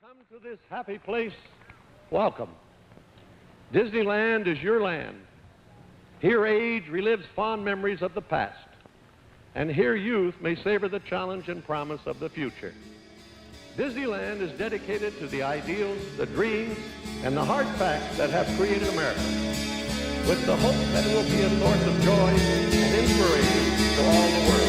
Come to this happy place, welcome. Disneyland is your land. Here age relives fond memories of the past, and here youth may savor the challenge and promise of the future. Disneyland is dedicated to the ideals, the dreams, and the hard facts that have created America, with the hope that it will be a source of joy and inspiration to all the world.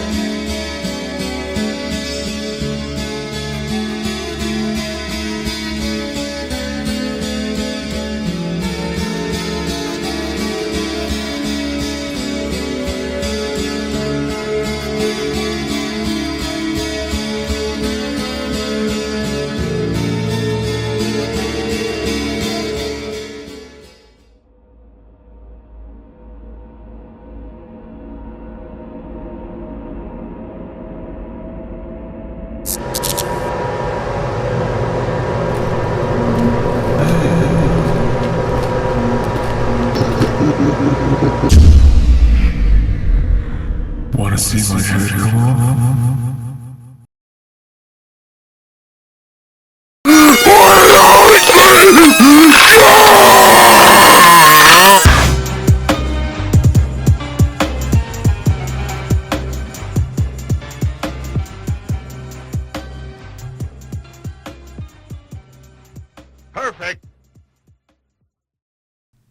Wanna see my head come off? Perfect.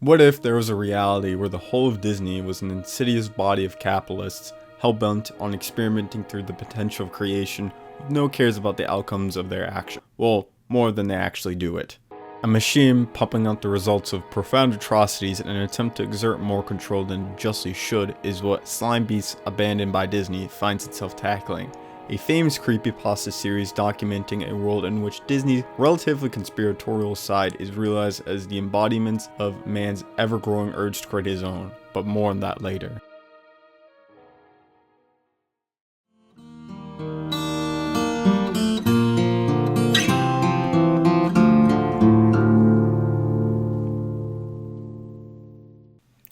What if there was a reality where the whole of Disney was an insidious body of capitalists hell-bent on experimenting through the potential of creation with no cares about the outcomes of their action? Well, more than they actually do it. A machine pumping out the results of profound atrocities in an attempt to exert more control than it justly should is what Slimebeast, abandoned by Disney, finds itself tackling. A famous creepypasta series documenting a world in which Disney's relatively conspiratorial side is realized as the embodiment of man's ever-growing urge to create his own, but more on that later.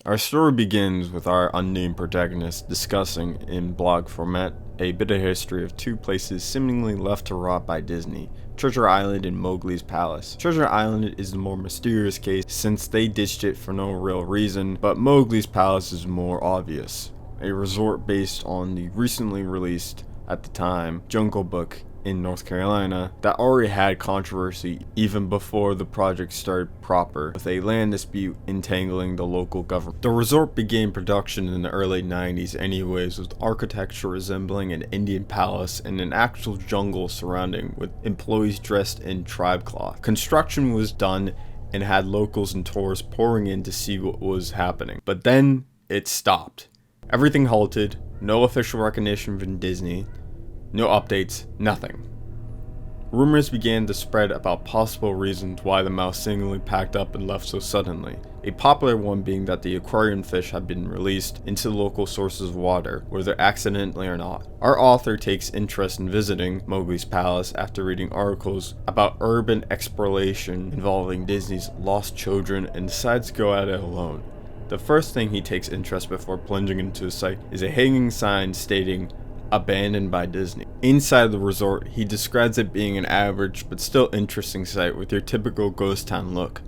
Our story begins with our unnamed protagonist discussing, in blog format, a bit of history of two places seemingly left to rot by Disney, Treasure Island and Mowgli's Palace. Treasure Island is the more mysterious case since they ditched it for no real reason, but Mowgli's Palace is more obvious. A resort based on the recently released, at the time, Jungle Book in North Carolina that already had controversy even before the project started proper, with a land dispute entangling the local government. The resort began production in the early 90s anyways, with architecture resembling an Indian palace and an actual jungle surrounding, with employees dressed in tribe cloth. Construction was done and had locals and tourists pouring in to see what was happening, but then it stopped. Everything halted, no official recognition from Disney, no updates, nothing. Rumors began to spread about possible reasons why the mouse seemingly packed up and left so suddenly. A popular one being that the aquarium fish had been released into local sources of water, whether accidentally or not. Our author takes interest in visiting Mowgli's Palace after reading articles about urban exploration involving Disney's lost children and decides to go at it alone. The first thing he takes interest before plunging into the site is a hanging sign stating, "Abandoned by Disney." Inside the resort, he describes it being an average but still interesting site with your typical ghost town look.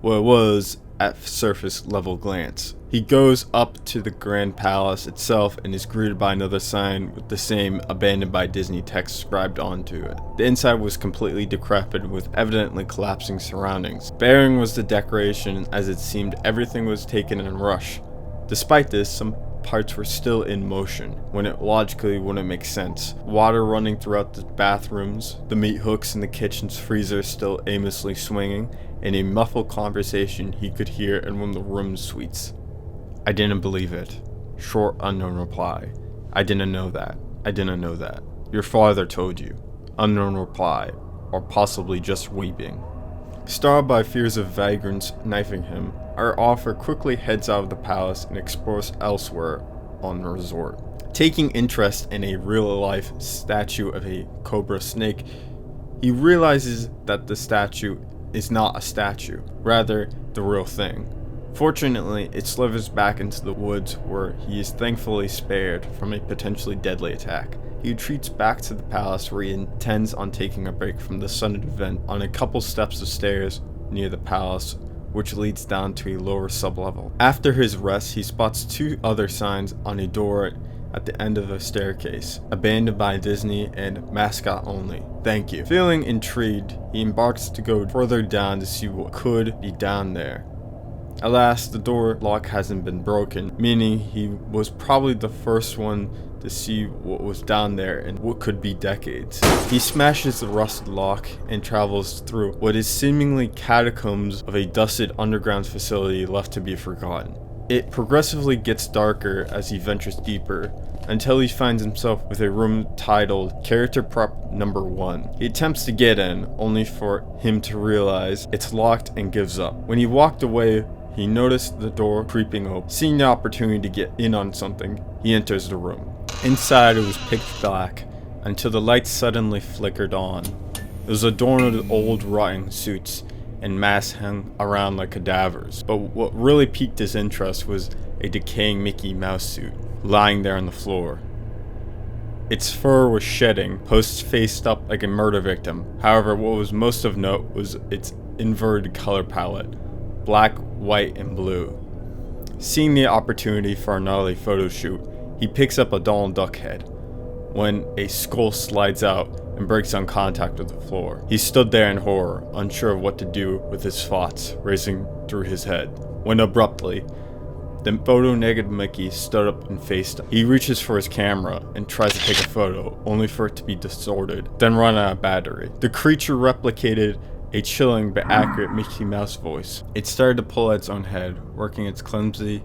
Well, it was at surface level glance. He goes up to the Grand Palace itself and is greeted by another sign with the same "Abandoned by Disney" text scribed onto it. The inside was completely decrepit with evidently collapsing surroundings. Bearing was the decoration, as it seemed everything was taken in a rush. Despite this, some parts were still in motion, when it logically wouldn't make sense. Water running throughout the bathrooms, the meat hooks in the kitchen's freezer still aimlessly swinging, and a muffled conversation he could hear in one of the room's suites. "I didn't believe it." Short, unknown reply. "I didn't know that. I didn't know that. Your father told you." Unknown reply, or possibly just weeping. Startled by fears of vagrants knifing him, our author quickly heads out of the palace and explores elsewhere on the resort. Taking interest in a real-life statue of a cobra snake, he realizes that the statue is not a statue, rather the real thing. Fortunately, it slithers back into the woods where he is thankfully spared from a potentially deadly attack. he retreats back to the palace where he intends on taking a break from the sudden event on a couple steps of stairs near the palace, which leads down to a lower sublevel. After his rest, he spots two other signs on a door at the end of a staircase: abandoned by Disney and mascot only. Thank you. Feeling intrigued, he embarks to go further down to see what could be down there. Alas, the door lock hasn't been broken, meaning he was probably the first one to see what was down there in what could be decades. He smashes the rusted lock and travels through what is seemingly catacombs of a dusted underground facility left to be forgotten. It progressively gets darker as he ventures deeper, until he finds himself with a room titled Character Prop Number 1. He attempts to get in, only for him to realize it's locked and gives up. When he walked away, he noticed the door creeping open. Seeing the opportunity to get in on something, he enters the room. Inside, it was pitch black, until the lights suddenly flickered on. It was adorned with old rotting suits and masks hung around like cadavers. But what really piqued his interest was a decaying Mickey Mouse suit, lying there on the floor. Its fur was shedding, post-faced up like a murder victim. However, what was most of note was its inverted color palette: black, white, and blue. Seeing the opportunity for a gnarly photo shoot, he picks up a Donald Duck head, when a skull slides out and breaks on contact with the floor. He stood there in horror, unsure of what to do with his thoughts racing through his head, when abruptly, the photo-negative Mickey stood up and faced him. He reaches for his camera and tries to take a photo, only for it to be distorted, then run out of battery. The creature replicated a chilling but accurate Mickey Mouse voice. It started to pull at its own head, working its clumsy,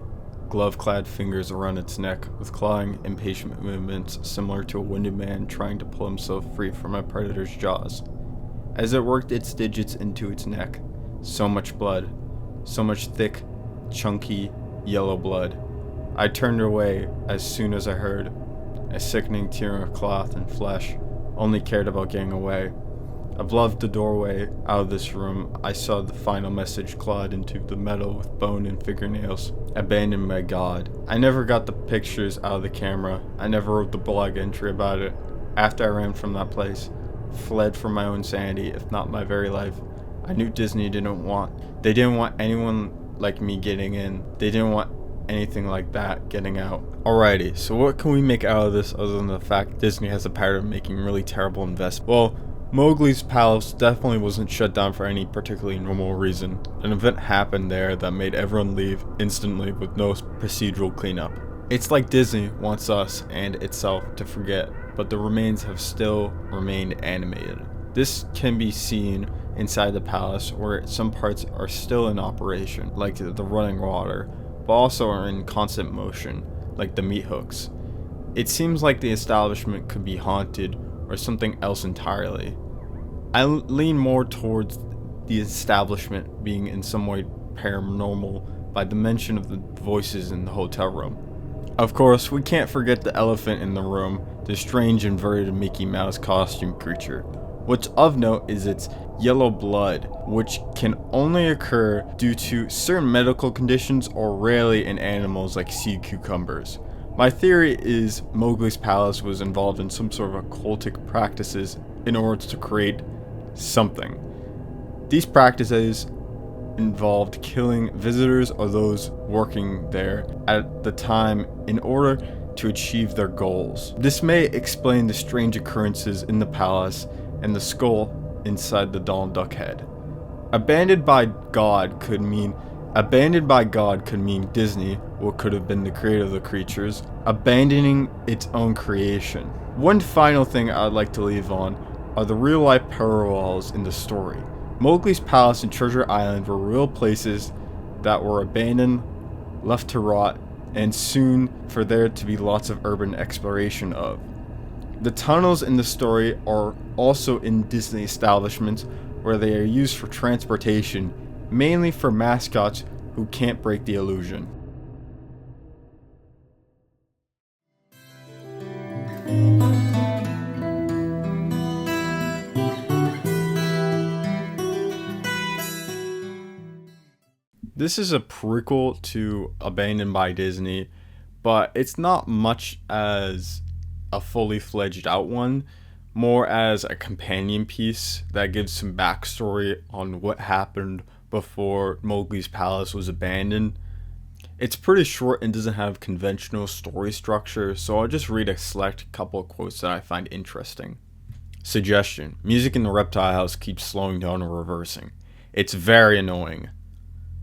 glove-clad fingers around its neck with clawing, impatient movements similar to a wounded man trying to pull himself free from a predator's jaws. As it worked its digits into its neck, so much blood, so much thick, chunky, yellow blood. I turned away as soon as I heard a sickening tearing of cloth and flesh, only cared about getting away. Above the doorway out of this room, I saw the final message clawed into the metal with bone and fingernails: abandoned by God. I never got the pictures out of the camera. I never wrote the blog entry about it. After I ran from that place, fled for my own sanity, if not my very life, I knew Disney didn't want anyone like me getting in. They didn't want anything like that getting out. Alrighty, so what can we make out of this other than the fact Disney has a pattern of making really terrible investments? Well, Mowgli's palace definitely wasn't shut down for any particularly normal reason. An event happened there that made everyone leave instantly with no procedural cleanup. It's like Disney wants us and itself to forget, but the remains have still remained animated. This can be seen inside the palace, where some parts are still in operation, like the running water, but also are in constant motion, like the meat hooks. It seems like the establishment could be haunted or something else entirely. I lean more towards the establishment being in some way paranormal by the mention of the voices in the hotel room. Of course, we can't forget the elephant in the room, the strange inverted Mickey Mouse costume creature. What's of note is its yellow blood, which can only occur due to certain medical conditions or rarely in animals like sea cucumbers. My theory is Mowgli's palace was involved in some sort of occultic practices in order to create something. These practices involved killing visitors or those working there at the time in order to achieve their goals. This may explain the strange occurrences in the palace and the skull inside the Donald Duck head. Abandoned by God could mean Disney, what could have been the creator of the creatures, abandoning its own creation. One final thing I'd like to leave on are the real-life parallels in the story. Mowgli's palace and Treasure Island were real places that were abandoned, left to rot, and soon for there to be lots of urban exploration of. The tunnels in the story are also in Disney establishments where they are used for transportation, mainly for mascots who can't break the illusion. This is a prequel to Abandoned by Disney, but it's not much as a fully fledged out one, more as a companion piece that gives some backstory on what happened before Mowgli's palace was abandoned. It's pretty short and doesn't have conventional story structure, so I'll just read a select couple of quotes that I find interesting. Suggestion: music in the reptile house keeps slowing down or reversing. It's very annoying.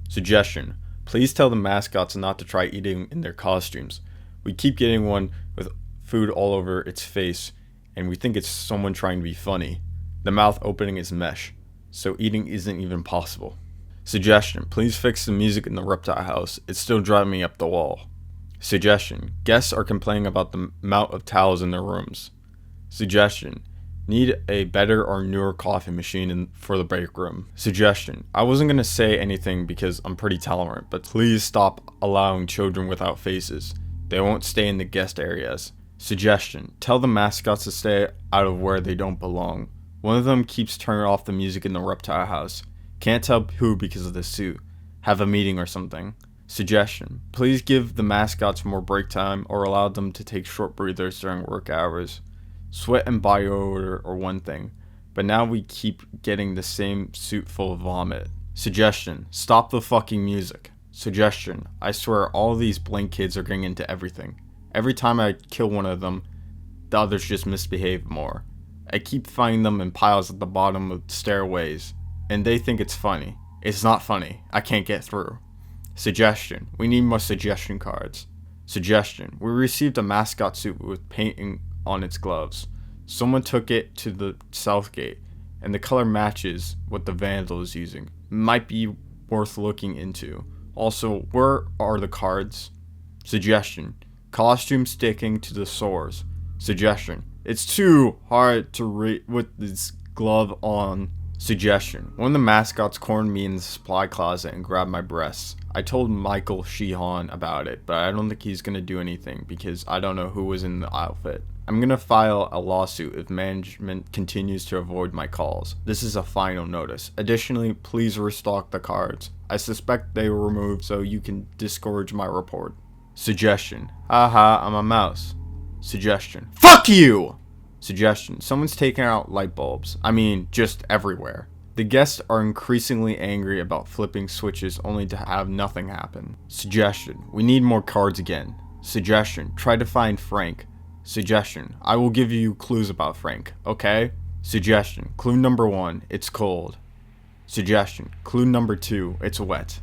Suggestion: please tell the mascots not to try eating in their costumes. We keep getting one with food all over its face, and we think it's someone trying to be funny. The mouth opening is mesh, so eating isn't even possible. Suggestion: please fix the music in the reptile house. It's still driving me up the wall. Suggestion: guests are complaining about the amount of towels in their rooms. Suggestion: need a better or newer coffee machine for the break room. Suggestion: I wasn't going to say anything because I'm pretty tolerant, but please stop allowing children without faces. They won't stay in the guest areas. Suggestion: tell the mascots to stay out of where they don't belong. One of them keeps turning off the music in the reptile house. Can't tell who because of the suit. Have a meeting or something. Suggestion: please give the mascots more break time or allow them to take short breathers during work hours. Sweat and body odor are one thing, but now we keep getting the same suit full of vomit. Suggestion: stop the fucking music. Suggestion: I swear all these blank kids are getting into everything. Every time I kill one of them, the others just misbehave more. I keep finding them in piles at the bottom of stairways, and they think it's funny. It's not funny. I can't get through. Suggestion: we need more suggestion cards. Suggestion: we received a mascot suit with painting on its gloves. Someone took it to the south gate, and the color matches what the vandal is using. Might be worth looking into. Also, where are the cards? Suggestion: costume sticking to the sores. Suggestion: it's too hard to read with this glove on. Suggestion: one of the mascots cornered me in the supply closet and grabbed my breasts. I told Michael Sheehan about it, but I don't think he's gonna do anything because I don't know who was in the outfit. I'm gonna file a lawsuit if management continues to avoid my calls. This is a final notice. Additionally, please restock the cards. I suspect they were removed so you can discourage my report. Suggestion: haha, I'm a mouse. Suggestion: fuck you! Suggestion: someone's taking out light bulbs. I mean, just everywhere. The guests are increasingly angry about flipping switches only to have nothing happen. Suggestion: we need more cards again. Suggestion: try to find Frank. Suggestion: I will give you clues about Frank, okay? Suggestion: clue number 1, it's cold. Suggestion: clue number 2, it's wet.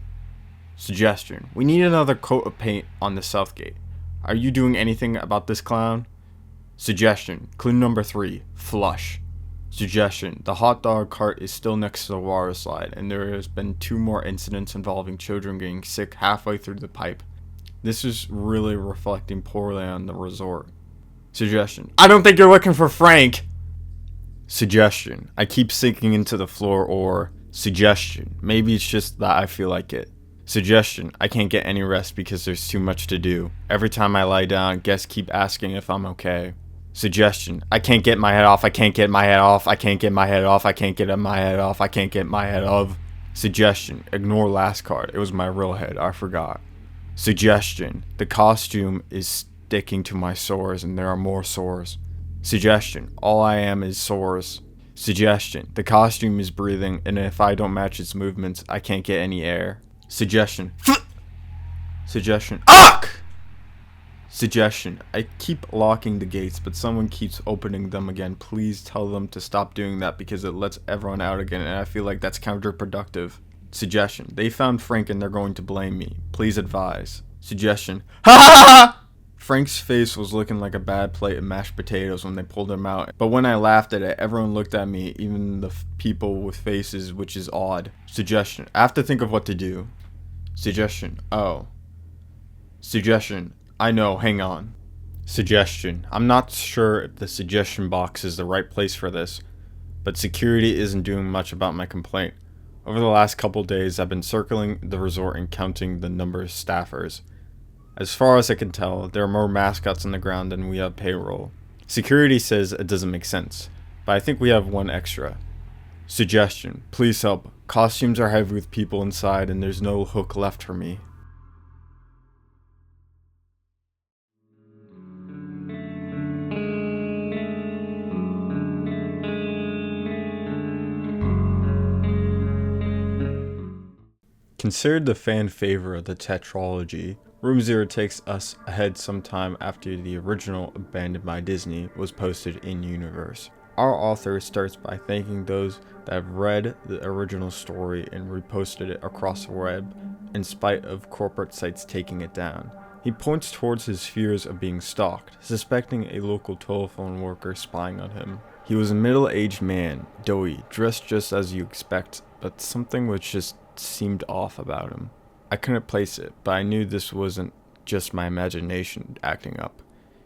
Suggestion: we need another coat of paint on the south gate. Are you doing anything about this clown? Suggestion: clue number 3, flush. Suggestion: the hot dog cart is still next to the water slide, and there has been 2 more incidents involving children getting sick halfway through the pipe. This is really reflecting poorly on the resort. Suggestion: I don't think you're looking for Frank! Suggestion: I keep sinking into the floor, or suggestion: maybe it's just that I feel like it. Suggestion: I can't get any rest because there's too much to do. Every time I lie down, guests keep asking if I'm okay. Suggestion: I can't get my head off, I can't get my head off, I can't get my head off, I can't get my head off, I can't get my head off. Suggestion: ignore last card, it was my real head, I forgot. Suggestion: the costume is sticking to my sores and there are more sores. Suggestion: all I am is sores. Suggestion: the costume is breathing and if I don't match its movements, I can't get any air. Suggestion: Suggestion: UCK! Suggestion: I keep locking the gates, but someone keeps opening them again. Please tell them to stop doing that because it lets everyone out again, and I feel like that's counterproductive. Suggestion: they found Frank and they're going to blame me. Please advise. Suggestion: ha ha ha! Frank's face was looking like a bad plate of mashed potatoes when they pulled him out, but when I laughed at it, everyone looked at me, even the people with faces, which is odd. Suggestion: I have to think of what to do. Suggestion: oh. Suggestion: I know, hang on. Suggestion: I'm not sure if the suggestion box is the right place for this, but security isn't doing much about my complaint. Over the last couple days, I've been circling the resort and counting the number of staffers. As far as I can tell, there are more mascots on the ground than we have payroll. Security says it doesn't make sense, but I think we have one extra. Suggestion: please help. Costumes are heavy with people inside and there's no hook left for me. Considered the fan favorite of the tetralogy, Room Zero takes us ahead sometime after the original Abandoned by Disney was posted in universe. Our author starts by thanking those that have read the original story and reposted it across the web, in spite of corporate sites taking it down. He points towards his fears of being stalked, suspecting a local telephone worker spying on him. He was a middle-aged man, doughy, dressed just as you expect, but something which just seemed off about him. I couldn't place it, but I knew this wasn't just my imagination acting up.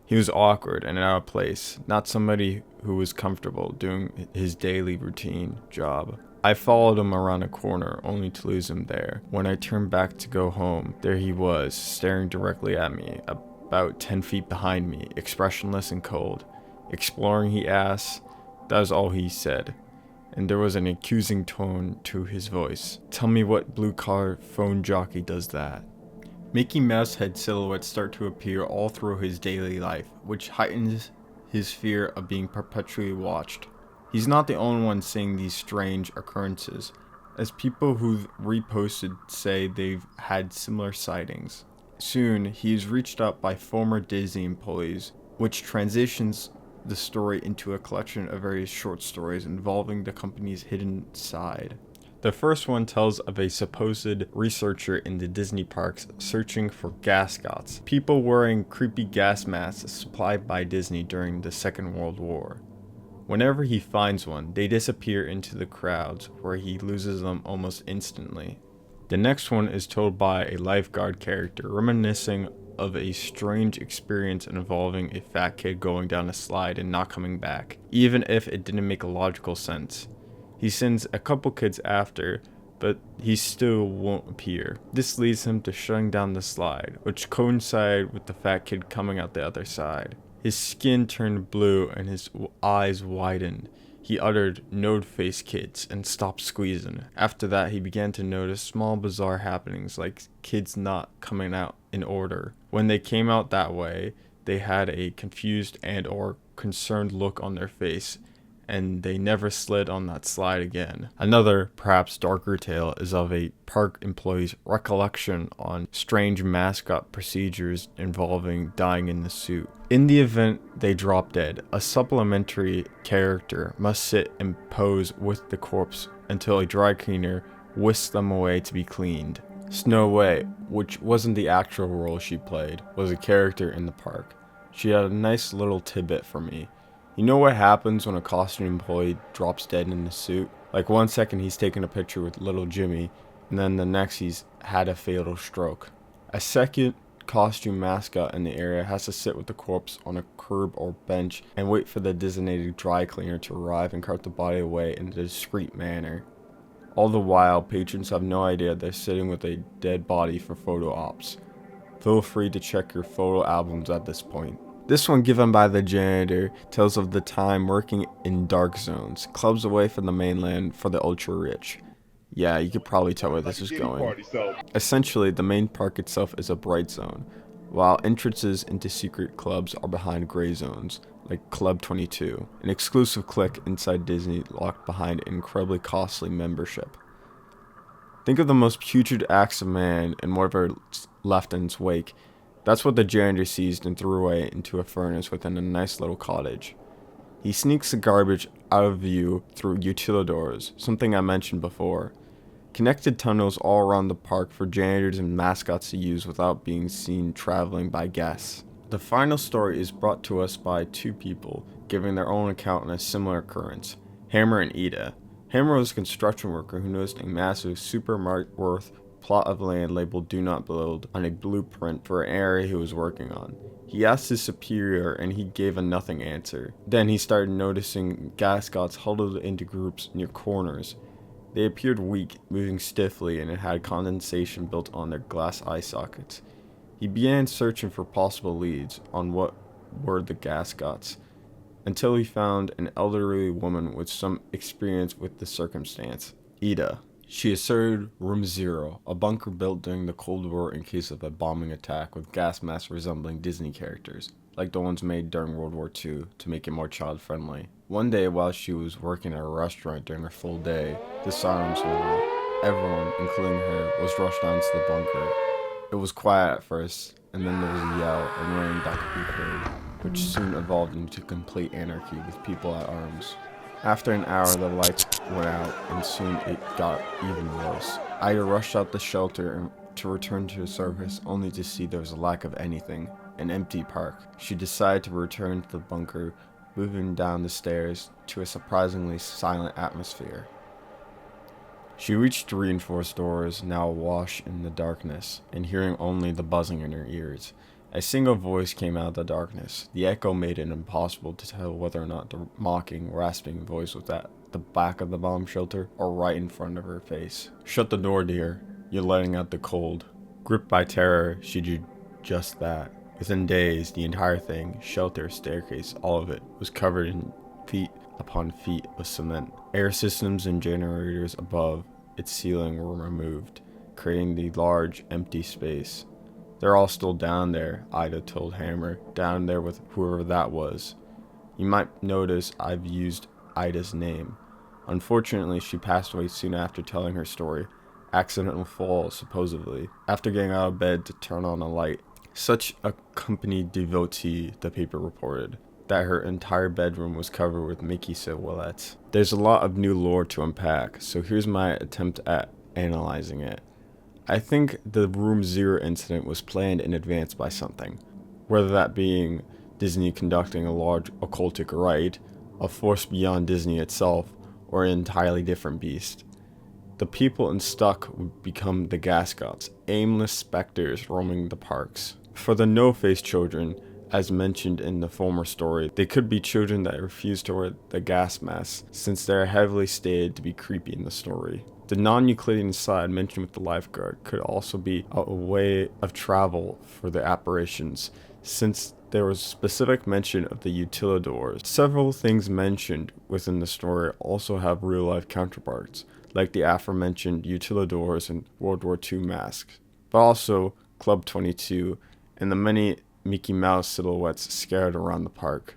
He was awkward and out of place, not somebody who was comfortable doing his daily routine job. I followed him around a corner, only to lose him there. When I turned back to go home, there he was, staring directly at me, about 10 feet behind me, expressionless and cold. "Exploring?" he asked. That was all he said, and there was an accusing tone to his voice. "Tell me what blue-collar phone jockey does that?" Mickey Mouse head silhouettes start to appear all through his daily life, which heightens his fear of being perpetually watched. He's not the only one seeing these strange occurrences, as people who've reposted say they've had similar sightings. Soon, he is reached out by former Disney employees, which transitions the story into a collection of various short stories involving the company's hidden side. The first one tells of a supposed researcher in the Disney parks searching for gascots, people wearing creepy gas masks supplied by Disney during the Second World War. Whenever he finds one, they disappear into the crowds, where he loses them almost instantly. The next one is told by a lifeguard character, reminiscing of a strange experience involving a fat kid going down a slide and not coming back, even if it didn't make logical sense. He sends a couple kids after, but he still won't appear. This leads him to shutting down the slide, which coincided with the fat kid coming out the other side. His skin turned blue and his eyes widened. He uttered, "Node-face kids," and stopped squeezing. After that, he began to notice small bizarre happenings, like kids not coming out in order. When they came out that way, they had a confused and or concerned look on their face, and they never slid on that slide again. Another, perhaps darker tale is of a park employee's recollection on strange mascot procedures involving dying in the suit. In the event they drop dead, a supplementary character must sit and pose with the corpse until a dry cleaner whisks them away to be cleaned. Snow White, which wasn't the actual role she played, was a character in the park. She had a nice little tidbit for me. You know what happens when a costume employee drops dead in the suit? Like 1 second he's taking a picture with little Jimmy, and then the next he's had a fatal stroke. A second costume mascot in the area has to sit with the corpse on a curb or bench and wait for the designated dry cleaner to arrive and cart the body away in a discreet manner. All the while, patrons have no idea they're sitting with a dead body for photo ops. Feel free to check your photo albums at this point. This one, given by the janitor, tells of the time working in dark zones, clubs away from the mainland for the ultra-rich. Yeah, you could probably tell where this is going. Essentially, the main park itself is a bright zone, while entrances into secret clubs are behind gray zones, like Club 22, an exclusive clique inside Disney locked behind an incredibly costly membership. Think of the most putrid acts of man in whatever left in its wake. That's what the janitor seized and threw away into a furnace within a nice little cottage. He sneaks the garbage out of view through utilidors, something I mentioned before. Connected tunnels all around the park for janitors and mascots to use without being seen traveling by guests. The final story is brought to us by two people, giving their own account on a similar occurrence, Hammer and Ida. Hammer was a construction worker who noticed a massive supermarket worth plot of land labeled "Do Not Build" on a blueprint for an area he was working on. He asked his superior and he gave a nothing answer. Then he started noticing gascots huddled into groups near corners. They appeared weak, moving stiffly, and it had condensation built on their glass eye sockets. He began searching for possible leads on what were the gascots, until he found an elderly woman with some experience with the circumstance, Ida. She asserted Room Zero, a bunker built during the Cold War in case of a bombing attack with gas masks resembling Disney characters, like the ones made during World War II to make it more child-friendly. One day while she was working at a restaurant during her full day, the sirens went off. everyone, including her, was rushed down to the bunker. It was quiet at first, and then there was a yell and rain that could be heard, which soon evolved into complete anarchy with people at arms. After an hour, the lights went out, and soon it got even worse. Ida rushed out the shelter to return to the surface, only to see there was a lack of anything, an empty park. She decided to return to the bunker, moving down the stairs to a surprisingly silent atmosphere. She reached the reinforced doors, now awash in the darkness, and hearing only the buzzing in her ears. A single voice came out of the darkness. The echo made it impossible to tell whether or not the mocking, rasping voice was at the back of the bomb shelter or right in front of her face. "Shut the door, dear. You're letting out the cold." Gripped by terror, she did just that. Within days, the entire thing, shelter, staircase, all of it, was covered in feet upon feet of cement. Air systems and generators above its ceiling were removed, creating the large, empty space. "They're all still down there," Ida told Hammer, "down there with whoever that was." You might notice I've used Ida's name. Unfortunately, she passed away soon after telling her story. Accidental fall, supposedly, after getting out of bed to turn on a light. Such a company devotee, the paper reported, that her entire bedroom was covered with Mickey silhouettes. There's a lot of new lore to unpack, so here's my attempt at analyzing it. I think the Room Zero incident was planned in advance by something, whether that being Disney conducting a large occultic rite, a force beyond Disney itself, or an entirely different beast. The people in Stuck would become the gas gods, aimless specters roaming the parks. For the no-face children, as mentioned in the former story, they could be children that refuse to wear the gas masks, since they are heavily stated to be creepy in the story. The non-Euclidean side mentioned with the lifeguard could also be a way of travel for the apparitions, since there was specific mention of the utilidors. Several things mentioned within the story also have real-life counterparts, like the aforementioned utilidors and World War II masks, but also Club 22 and the many Mickey Mouse silhouettes scattered around the park.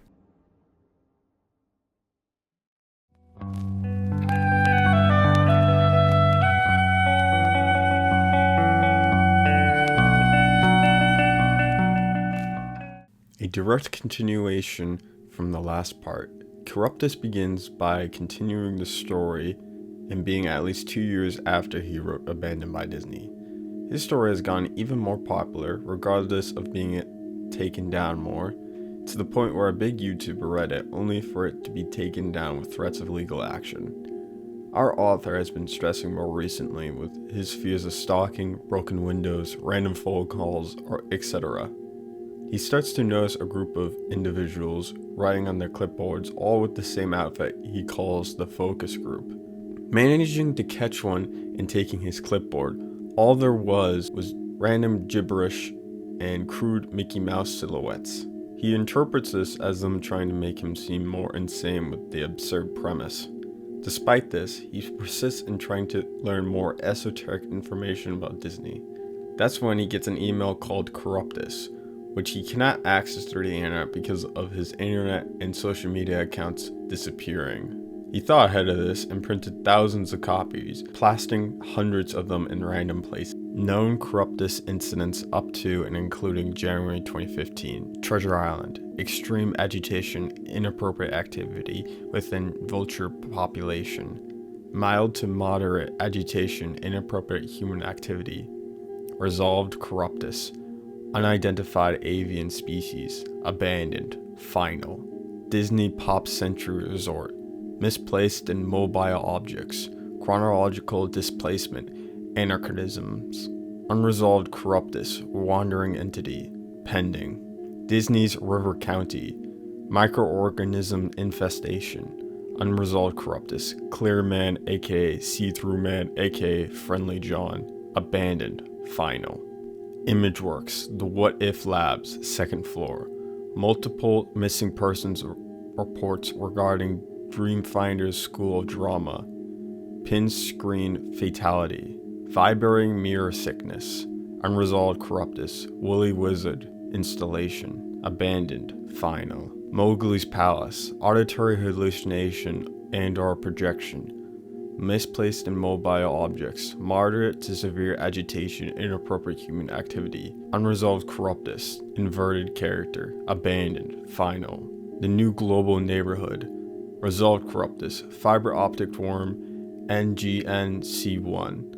A direct continuation from the last part, Corruptus begins by continuing the story and being at least 2 years after he wrote Abandoned by Disney. His story has gotten even more popular, regardless of being taken down more, to the point where a big YouTuber read it only for it to be taken down with threats of legal action. Our author has been stressing more recently with his fears of stalking, broken windows, random phone calls, or etc. He starts to notice a group of individuals writing on their clipboards, all with the same outfit he calls the focus group. Managing to catch one and taking his clipboard, all there was random gibberish and crude Mickey Mouse silhouettes. He interprets this as them trying to make him seem more insane with the absurd premise. Despite this, he persists in trying to learn more esoteric information about Disney. That's when he gets an email called Corruptus, which he cannot access through the internet because of his internet and social media accounts disappearing. He thought ahead of this and printed thousands of copies, plastering hundreds of them in random places. Known Corruptus incidents up to and including January 2015, Treasure Island, extreme agitation, inappropriate activity within vulture population, mild to moderate agitation, inappropriate human activity, resolved Corruptus, unidentified avian species, abandoned, final, Disney Pop Century Resort, misplaced and mobile objects, chronological displacement, anachronisms, unresolved Corruptus, wandering entity, pending, Disney's River County, microorganism infestation, unresolved Corruptus, Clear Man aka See-Through Man aka Friendly John, abandoned, final. Imageworks, the What If Labs, 2nd floor, multiple missing persons reports regarding Dreamfinder's School of Drama, pin screen fatality, vibrating mirror sickness, unresolved Corruptus, Woolly Wizard, installation, abandoned, final. Mowgli's Palace, auditory hallucination and or projection, misplaced and mobile objects, moderate to severe agitation, inappropriate human activity, unresolved corruptus, inverted character, abandoned, final. The new global neighborhood, resolved corruptus, fiber optic worm, NGNC1,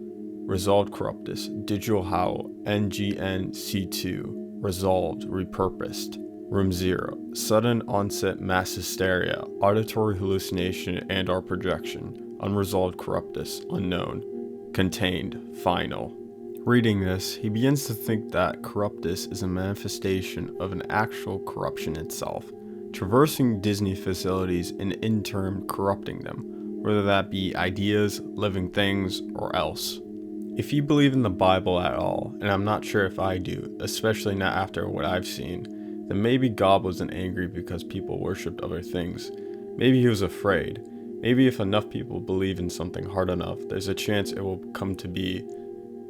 resolved corruptus, digital howl, NGNC2, resolved, repurposed. Room 0, sudden onset mass hysteria, auditory hallucination and or projection, unresolved corruptus, unknown, contained, final. Reading this, he begins to think that corruptus is a manifestation of an actual corruption itself, traversing Disney facilities and in turn corrupting them, whether that be ideas, living things, or else. If you believe in the Bible at all, and I'm not sure if I do, especially not after what I've seen, then maybe God wasn't angry because people worshipped other things. Maybe he was afraid. Maybe if enough people believe in something hard enough, there's a chance it will come to be.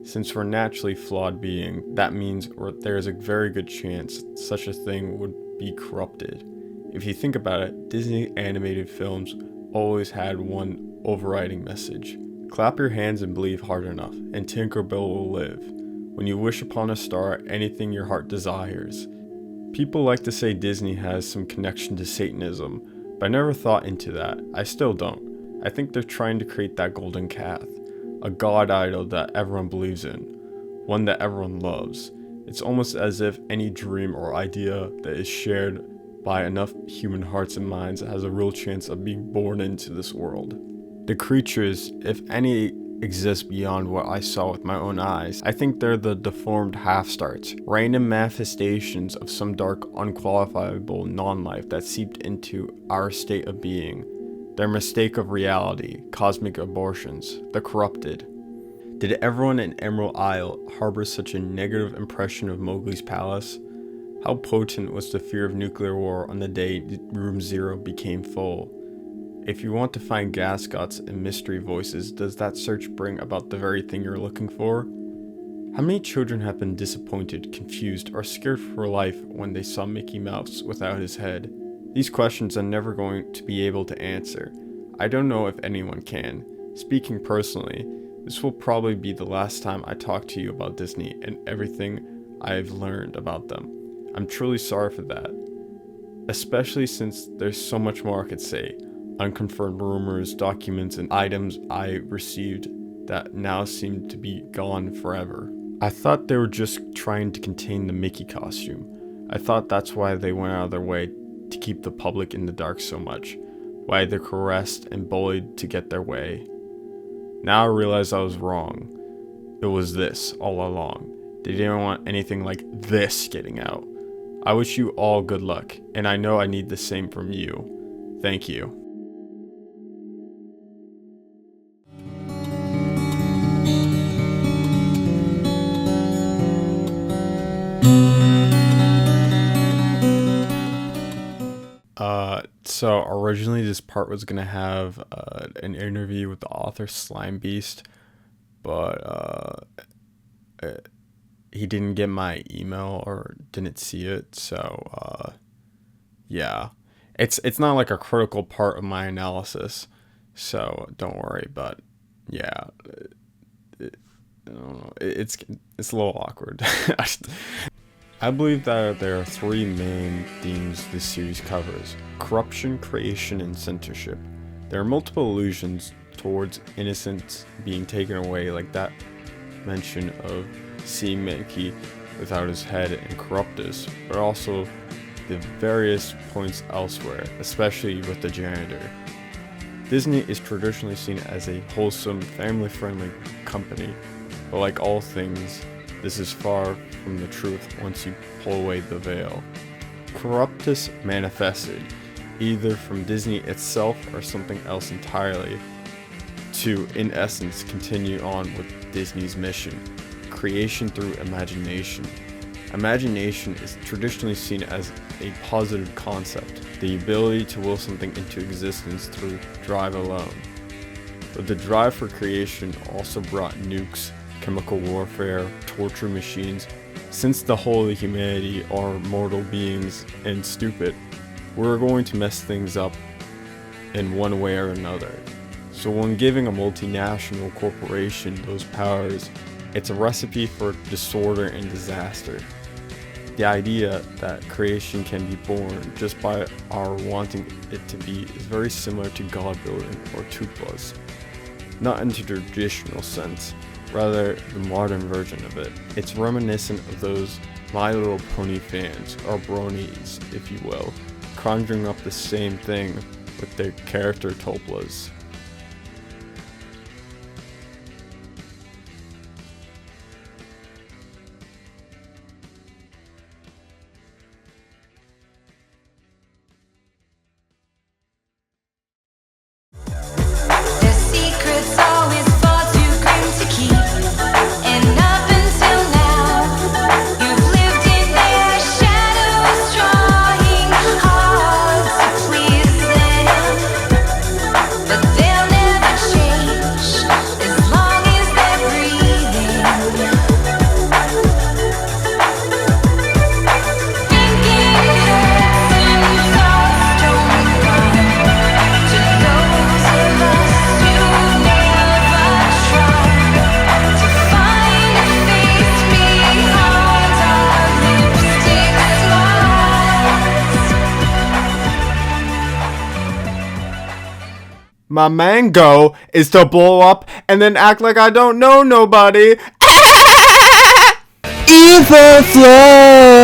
Since we're naturally flawed being, that means there's a very good chance such a thing would be corrupted. If you think about it, Disney animated films always had one overriding message. Clap your hands and believe hard enough, and Tinkerbell will live. When you wish upon a star, anything your heart desires. People like to say Disney has some connection to Satanism, but I never thought into that. I still don't. I think they're trying to create that golden calf, a god idol that everyone believes in, one that everyone loves. It's almost as if any dream or idea that is shared by enough human hearts and minds has a real chance of being born into this world. The creatures, if any, exist beyond what I saw with my own eyes. I think they're the deformed half-starts, random manifestations of some dark, unqualifiable non-life that seeped into our state of being. Their mistake of reality, cosmic abortions, the corrupted. Did everyone in Emerald Isle harbor such a negative impression of Mowgli's palace? How potent was the fear of nuclear war on the day Room 0 became full? If you want to find gascots and mystery voices, does that search bring about the very thing you're looking for? How many children have been disappointed, confused, or scared for life when they saw Mickey Mouse without his head? These questions I'm never going to be able to answer. I don't know if anyone can. Speaking personally, this will probably be the last time I talk to you about Disney and everything I've learned about them. I'm truly sorry for that, especially since there's so much more I could say. Unconfirmed rumors, documents, and items I received that now seem to be gone forever. I thought they were just trying to contain the Mickey costume. I thought that's why they went out of their way to keep the public in the dark so much, why they caressed and bullied to get their way. Now I realize I was wrong. It was this all along. They didn't want anything like this getting out. I wish you all good luck, and I know I need the same from you. Thank you. So originally this part was going to have an interview with the author Slimebeast, but he didn't get my email or didn't see it, so yeah. It's not like a critical part of my analysis, so don't worry, but yeah. I don't know, it's a little awkward. I believe that there are three main themes this series covers: corruption, creation, and censorship. There are multiple allusions towards innocence being taken away, like that mention of seeing Mickey without his head and Corruptus, but also the various points elsewhere, especially with the janitor. Disney is traditionally seen as a wholesome, family-friendly company, but like all things, this is far from the truth once you pull away the veil. Corruptus manifested, either from Disney itself or something else entirely, to, in essence, continue on with Disney's mission: creation through imagination. Imagination is traditionally seen as a positive concept, the ability to will something into existence through drive alone. But the drive for creation also brought nukes, chemical warfare, torture machines. Since the whole of humanity are mortal beings and stupid, we're going to mess things up in one way or another. So when giving a multinational corporation those powers, it's a recipe for disorder and disaster. The idea that creation can be born just by our wanting it to be is very similar to God building or Tuklas. Not in the traditional sense, rather the modern version of it. It's reminiscent of those My Little Pony fans, or bronies, if you will, conjuring up the same thing with their character Toplas. My mango is to blow up and then act like I don't know nobody. Ether flow!